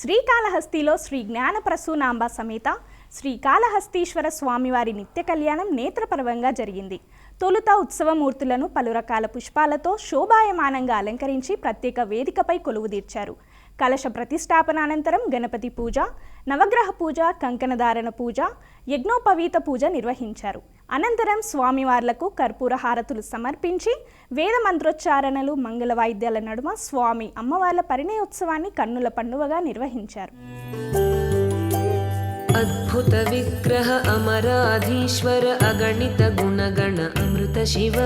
శ్రీకాళహస్తిలో శ్రీ జ్ఞానప్రసూనాంబ సమేత శ్రీకాళహస్తీశ్వర స్వామివారి నిత్య కళ్యాణం నేత్రపర్వంగా జరిగింది. తొలుత ఉత్సవమూర్తులను పలు రకాల పుష్పాలతో శోభాయమానంగా అలంకరించి ప్రత్యేక వేదికపై కొలువుదీర్చారు. కలశ ప్రతిష్టాపన అనంతరం గణపతి పూజ, నవగ్రహ పూజ, కంకణధారణ పూజ, యజ్ఞోపవీత పూజ నిర్వహించారు. అనంతరం స్వామివార్లకు కర్పూర హారతులు సమర్పించి వేద మంత్రోచ్చారణలు, మంగళ వాయిద్యాల నడుమ స్వామి అమ్మవార్ల పరిణయోత్సవాన్ని కన్నుల పండువగా నిర్వహించారు. అద్భుత విగ్రహ అమరాధీశ్వర అగణిత గుణగణ అమృత శివ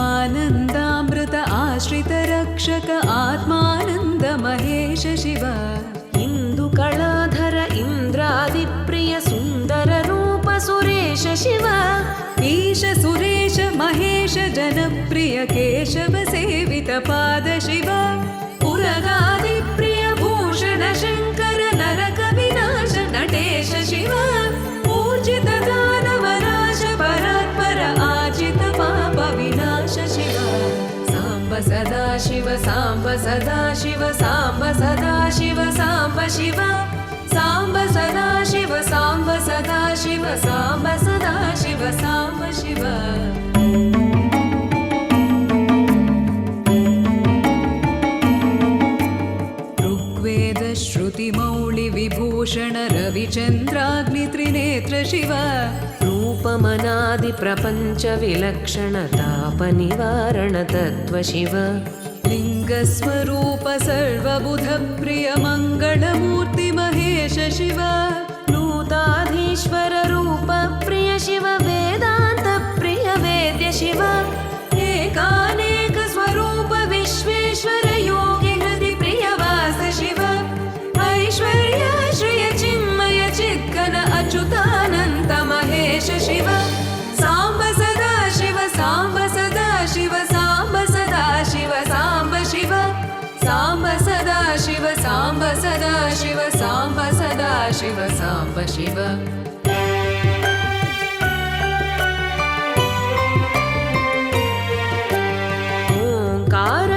ఆనందామృత ఆశ్రిత రక్షక ఆత్మానంద మహేశ శివ ఇందు కళాధర ఇంద్రాది ప్రియ సుందర రూప సురేశ శివ ఈశ సురేశ మహేశ జనప్రియ కేశవ సేవిత పాద శివ పురగాది ప్రియ భూషణ శంకర నరక వినాశ నటేశ శివ పూజిత దానవనాశ పరాత్పర ఆజిత పాప వినాశ శివ సాంబ సదా శివ సాంబ సదా శివ సాంబ సదా శివ సాంబ శివ సాంబ సదా శివ సాంబ సదా శివ సాంబ సదా శివ సాంబ శివ ऋग्वेद श्रुति मौळि विभूषण रविचन्द्राग्नि त्रिनेत्र शिव रूपमनादि प्रपञ्च विलक्षण ताप निवारण तत्त्व शिव लिङ्गस्वरूप सर्वबुध प्रिय मङ्गलमूर्ति महेश शिव नूताधीश्वर रूप प्रिय शिव वेदान्त प्रिय वेद्य शिव एकानेक स्वरूप विश्वेश्वर योगि हृदि प्रिय वास शिव ऐश्वर्य श्रिय चिन्मय चिद्घन अच्युतानन्त महेश शिव साम्ब सदा शिव साम्ब सदा शिव साम्ब सदा शिव साम्ब शिव साम्ब सदा शिव साम्ब सदा शिव साम्ब सदा शिव साम्ब शिव ओंकार